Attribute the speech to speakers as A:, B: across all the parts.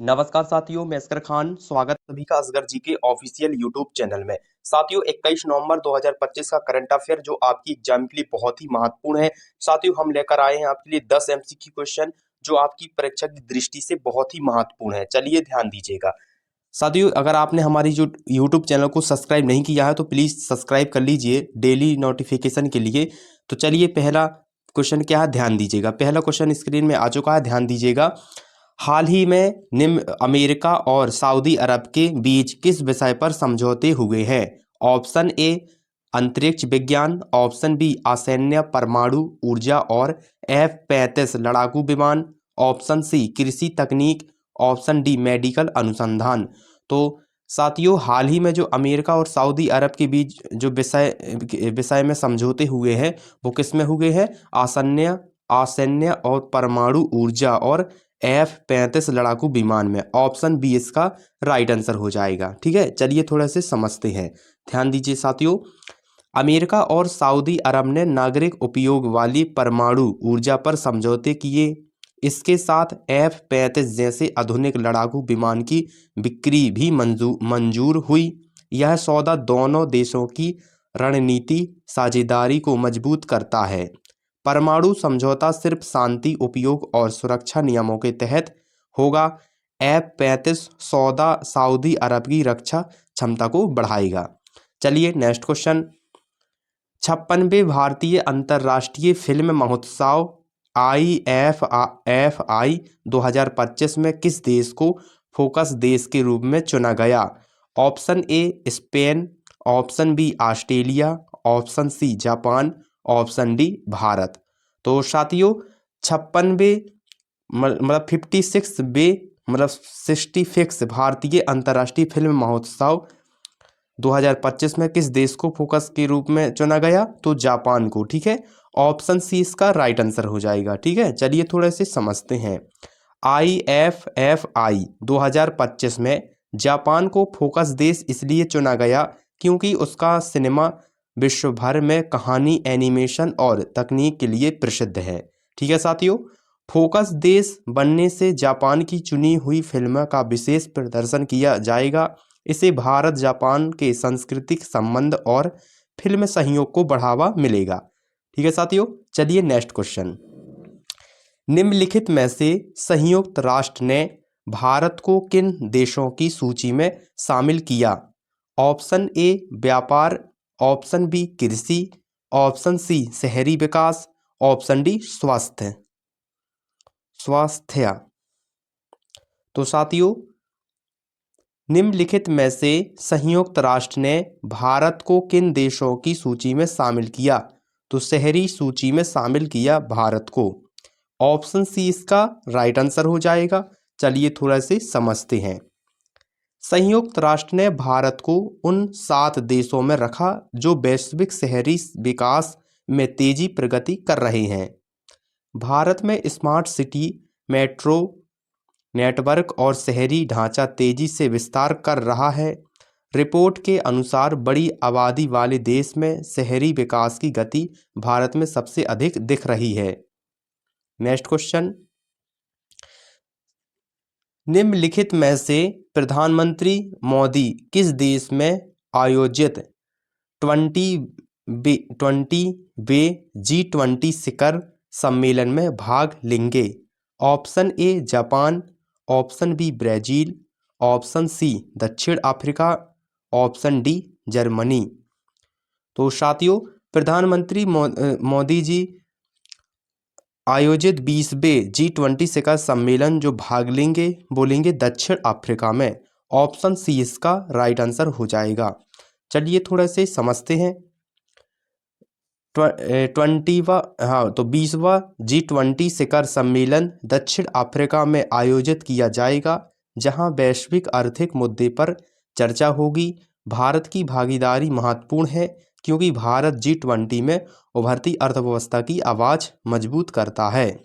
A: नमस्कार साथियों, मैं असगर खान स्वागत सभी का असगर जी के ऑफिशियल यूट्यूब चैनल में। साथियों 21 नवंबर 2025 का करंट अफेयर जो आपकी एग्जाम के लिए बहुत ही महत्वपूर्ण है। साथियों हम लेकर आए हैं आपके लिए 10 एमसीक्यू क्वेश्चन जो आपकी परीक्षा की दृष्टि से बहुत ही महत्वपूर्ण है। चलिए ध्यान दीजिएगा। साथियों अगर आपने हमारी जो यूट्यूब चैनल को सब्सक्राइब नहीं किया है तो प्लीज़ सब्सक्राइब कर लीजिए डेली नोटिफिकेशन के लिए। तो चलिए पहला क्वेश्चन क्या है, ध्यान दीजिएगा। पहला क्वेश्चन स्क्रीन में आ चुका है, ध्यान दीजिएगा। हाल ही में निम्न अमेरिका और सऊदी अरब के बीच किस विषय पर समझौते हुए हैं? ऑप्शन ए अंतरिक्ष विज्ञान, ऑप्शन बी असैन्य परमाणु ऊर्जा और F-35 लड़ाकू विमान, ऑप्शन सी कृषि तकनीक, ऑप्शन डी मेडिकल अनुसंधान। तो साथियों हाल ही में जो अमेरिका और सऊदी अरब के बीच जो विषय में समझौते हुए हैं वो किस में हुए हैं? असैन्य और परमाणु ऊर्जा और F-35 लड़ाकू विमान में। ऑप्शन बी इसका राइट आंसर हो जाएगा। ठीक है, चलिए थोड़ा से समझते हैं। ध्यान दीजिए साथियों, अमेरिका और सऊदी अरब ने नागरिक उपयोग वाली परमाणु ऊर्जा पर समझौते किए। इसके साथ F-35 जैसे आधुनिक लड़ाकू विमान की बिक्री भी मंजूर हुई। यह सौदा दोनों देशों की रणनीति साझेदारी को मजबूत करता है। परमाणु समझौता सिर्फ शांति, उपयोग और सुरक्षा नियमों के तहत होगा। F-35 सौदा सऊदी अरब की रक्षा क्षमता को बढ़ाएगा। चलिए नेक्स्ट क्वेश्चन। 56वें भारतीय अंतर्राष्ट्रीय फिल्म महोत्सव IFI 2025 में किस देश को फोकस देश के रूप में चुना गया? Option A Spain, option B Australia, option C Japan, option D Bharat. तो साथियों 56वें मतलब 66 भारतीय अंतर्राष्ट्रीय फिल्म महोत्सव 2025 में किस देश को फोकस के रूप में चुना गया? तो जापान को। ठीक है, ऑप्शन सी इसका राइट आंसर हो जाएगा। ठीक है, चलिए थोड़े से समझते हैं। IFFI 2025 में जापान को फोकस देश इसलिए चुना गया क्योंकि उसका सिनेमा विश्व भर में कहानी, एनिमेशन और तकनीक के लिए प्रसिद्ध है। ठीक है साथियों, फोकस देश बनने से जापान की चुनी हुई फिल्म का विशेष प्रदर्शन किया जाएगा। इसे भारत जापान के सांस्कृतिक संबंध और फिल्म सहयोग को बढ़ावा मिलेगा। ठीक है साथियों, चलिए नेक्स्ट क्वेश्चन। निम्नलिखित में से संयुक्त राष्ट्र ने भारत को किन देशों की सूची में शामिल किया? ऑप्शन ए व्यापार, ऑप्शन बी कृषि, ऑप्शन सी शहरी विकास, ऑप्शन डी स्वास्थ्य। तो साथियों निम्नलिखित में से संयुक्त राष्ट्र ने भारत को किन देशों की सूची में शामिल किया? तो शहरी सूची में शामिल किया भारत को। ऑप्शन सी इसका राइट आंसर हो जाएगा। चलिए थोड़ा से समझते हैं। संयुक्त राष्ट्र ने भारत को उन 7 देशों में रखा जो वैश्विक शहरी विकास में तेजी प्रगति कर रहे हैं। भारत में स्मार्ट सिटी, मेट्रो नेटवर्क और शहरी ढांचा तेजी से विस्तार कर रहा है। रिपोर्ट के अनुसार बड़ी आबादी वाले देश में शहरी विकास की गति भारत में सबसे अधिक दिख रही है। Next question. निम्नलिखित में से प्रधानमंत्री मोदी किस देश में आयोजित 20वें G20 शिखर सम्मेलन में भाग लेंगे? Option A Japan, option B Brazil, option C दक्षिण अफ्रीका, ऑप्शन डी जर्मनी। तो साथियों प्रधानमंत्री मोदी जी आयोजित 20वें G20 शिखर सम्मेलन जो भाग लेंगे बोलेंगे दक्षिण अफ्रीका में। ऑप्शन सी इसका राइट आंसर हो जाएगा। चलिए थोड़ा से समझते हैं। 20वां G20 शिखर सम्मेलन दक्षिण अफ्रीका में आयोजित किया जाएगा जहां वैश्विक आर्थिक मुद्दे पर चर्चा होगी। भारत की भागीदारी महत्वपूर्ण है क्योंकि भारत G20 में उभरती अर्थव्यवस्था की आवाज मजबूत करता है।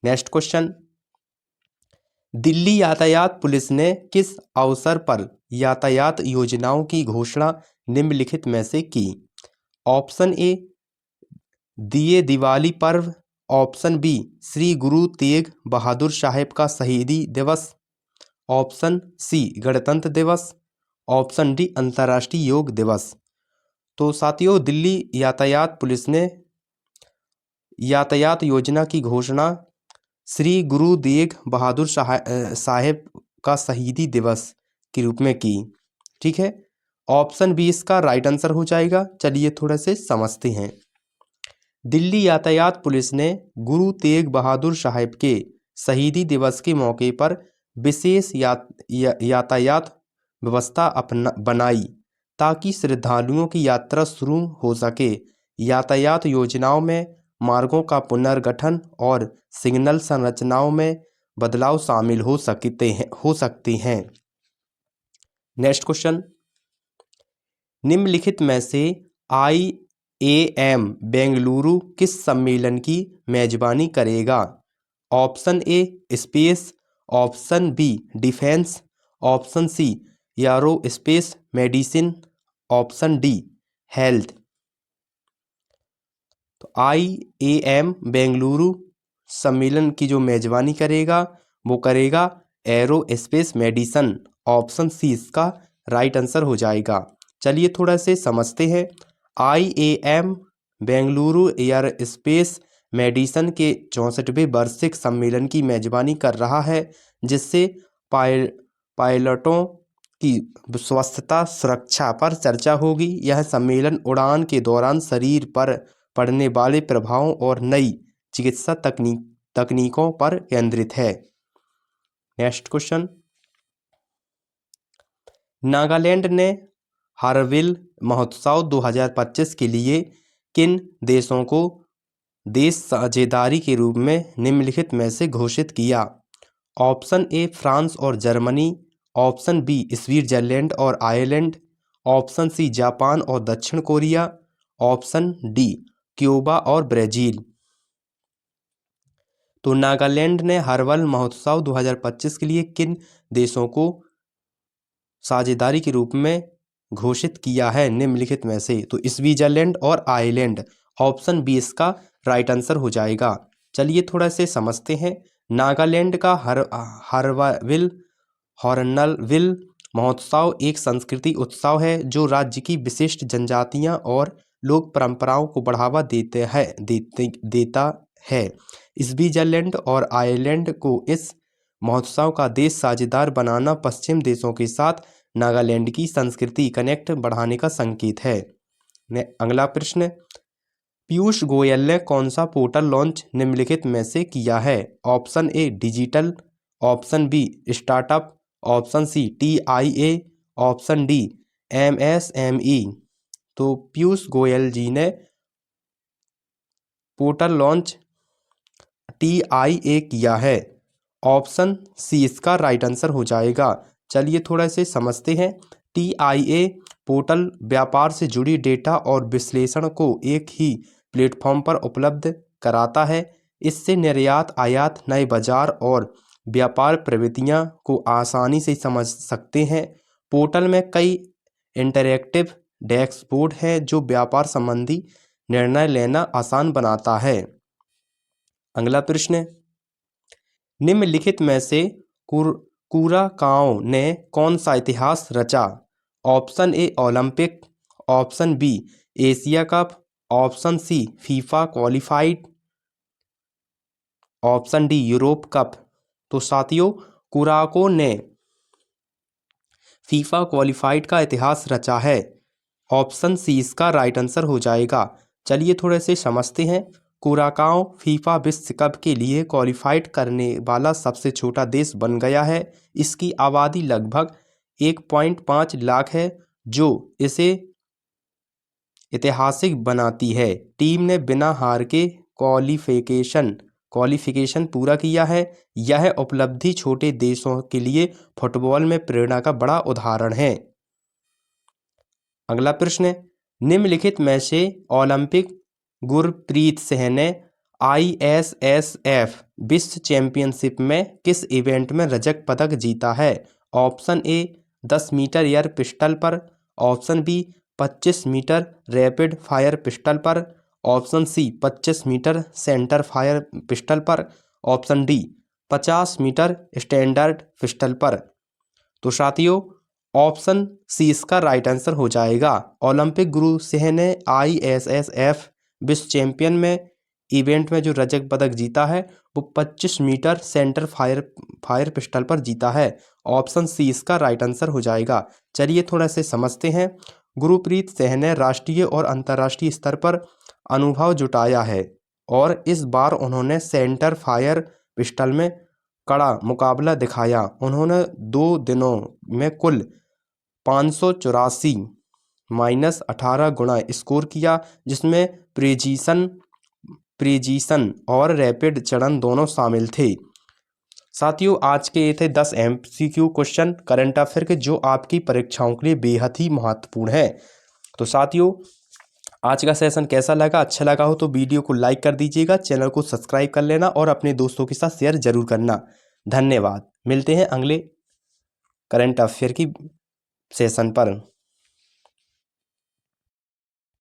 A: Next question. दिल्ली यातायात पुलिस ने किस अवसर पर यातायात योजनाओं की घोषणा निम्नलिखित में से की? ऑप्शन ए दिए दिवाली पर्व, ऑप्शन बी श्री गुरु तेग बहादुर साहेब का शहीदी दिवस, ऑप्शन सी गणतंत्र दिवस, ऑप्शन डी अंतर्राष्ट्रीय योग दिवस। तो साथियों, दिल्ली यातायात पुलिस ने यातायात योजना की घोषणा श्री गुरु तेग बहादुर साहेब का शहीदी दिवस के रूप में की। ठीक है, ऑप्शन बी इसका राइट आंसर हो जाएगा। चलिए थोड़ा से समझते हैं। दिल्ली यातायात पुलिस ने गुरु तेग बहादुर साहेब के शहीदी दिवस के मौके पर विशेष यातायात व्यवस्था बनाई ताकि श्रद्धालुओं की यात्रा शुरू हो सके। यातायात योजनाओं में मार्गों का पुनर्गठन और सिग्नल संरचनाओं में बदलाव शामिल हो सकते हैं। नेक्स्ट क्वेश्चन, निम्नलिखित में से IAM बेंगलुरु किस सम्मेलन की मेजबानी करेगा? Option A space, option B defence, option C aerospace medicine, option D health. तो IAM बेंगलुरु सम्मेलन की जो मेजबानी करेगा वो करेगा एरोस्पेस मेडिसिन। ऑप्शन सी इसका राइट आंसर हो जाएगा। चलिए थोड़ा से समझते हैं। IAM बेंगलुरु एयरस्पेस मेडिसिन के 64वें वार्षिक सम्मेलन की मेजबानी कर रहा है, जिससे पायलटों की स्वास्थ्य सुरक्षा पर चर्चा होगी। यह सम्मेलन उड़ान के दौरान शरीर पर पड़ने वाले प्रभावों और नई चिकित्सा तकनीकों पर केंद्रित है। नेक्स्ट क्वेश्चन, नागालैंड ने हॉर्नबिल महोत्सव 2025 के लिए किन देशों को देश साझेदारी के रूप में निम्नलिखित में से घोषित किया? ऑप्शन ए फ्रांस और जर्मनी, ऑप्शन बी स्विट्जरलैंड और आयरलैंड, ऑप्शन सी जापान और दक्षिण कोरिया, ऑप्शन डी क्यूबा और ब्राज़ील। तो नागालैंड ने हॉर्नबिल महोत्सव 2025 के लिए किन देशों को साझेदारी के रूप में घोषित किया है निम्नलिखित में से? तो स्विट्जरलैंड और आयरलैंड। ऑप्शन बी इसका राइट आंसर हो जाएगा। चलिए थोड़ा से समझते हैं। नागालैंड का हॉर्नबिल महोत्सव एक सांस्कृतिक उत्सव है जो राज्य की विशिष्ट जनजातियां और लोक परंपराओं को बढ़ावा देता है। स्विट्जरलैंड और आयरलैंड को इस महोत्सव का देश साझेदार बनाना पश्चिम देशों के साथ नागालैंड की संस्कृति कनेक्ट बढ़ाने का संकेत है। अगला प्रश्न, पीयूष गोयल ने कौन सा पोर्टल लॉन्च निम्नलिखित में से किया है? Option A digital, option B startup, option C TIA, option D MSME। तो पीयूष गोयल जी ने पोर्टल लॉन्च TIA किया है। ऑप्शन सी इसका राइट आंसर हो जाएगा। चलिए थोड़ा से समझते हैं। TIA पोर्टल व्यापार से जुड़ी डेटा और विश्लेषण को एक ही प्लेटफॉर्म पर उपलब्ध कराता है। इससे निर्यात, आयात, नए बाजार और व्यापार प्रवृत्तियां को आसानी से समझ सकते हैं। पोर्टल में कई इंटरैक्टिव डैशबोर्ड हैं जो व्यापार संबंधी निर्णय लेना आसान बनाता है। अगला प्रश्न, निम्नलिखित में से कुराकाओ ने कौन सा इतिहास रचा? Option A Olympic, option B Asia cup, option C FIFA qualified, option D Europe cup. तो साथियों, कुराकाओ ने फीफा क्वालिफाइड का इतिहास रचा है। ऑप्शन सी इसका राइट आंसर हो जाएगा। चलिए थोड़े से समझते हैं। कुराकाओ फीफा विश्व कप के लिए क्वालिफाइड करने वाला सबसे छोटा देश बन गया है। इसकी आबादी लगभग 1.5 लाख है, जो इसे ऐतिहासिक बनाती है। टीम ने बिना हार के क्वालिफिकेशन पूरा किया है। यह उपलब्धि छोटे देशों के लिए फुटबॉल में प्रेरणा का बड़ा उदाहरण है। अगला प्रश्न, निम्नलिखित में से ओलंपिक गुरप्रीत सिंह ने ISSF विश्व चैंपियनशिप में किस इवेंट में रजत पदक जीता है? Option A 10 metre air pistol पर, option B 25 metre rapid fire pistol पर, option C 25 metre centre fire pistol पर, option D 50 metre standard pistol पर। तो साथियों ऑप्शन सी इसका राइट आंसर हो जाएगा। ओलंपिक गुरु सिंह ने ISSF विश्व चैंपियन में इवेंट में जो रजत पदक जीता है वो 25 मीटर सेंटर फायर पिस्टल पर जीता है। ऑप्शन सी इसका राइट आंसर हो जाएगा। चलिए थोड़ा से समझते हैं। गुरप्रीत सिंह ने राष्ट्रीय और अंतर्राष्ट्रीय स्तर पर अनुभव जुटाया है और इस बार उन्होंने सेंटर फायर पिस्टल में कड़ा मुकाबला दिखाया। उन्होंने 2 दिनों में कुल 584 -18 गुना स्कोर किया, जिसमें प्रिजीशन और रैपिड चरण दोनों शामिल थे। साथियों आज के ये थे 10 MCQ क्वेश्चन करंट अफेयर के जो आपकी परीक्षाओं के लिए बेहद ही महत्वपूर्ण है। तो साथियों आज का सेशन कैसा लगा? अच्छा लगा हो तो वीडियो को लाइक कर दीजिएगा, चैनल को सब्सक्राइब कर लेना और अपने दोस्तों के साथ शेयर जरूर करना। धन्यवाद। मिलते हैं अगले करंट अफेयर की सेशन पर।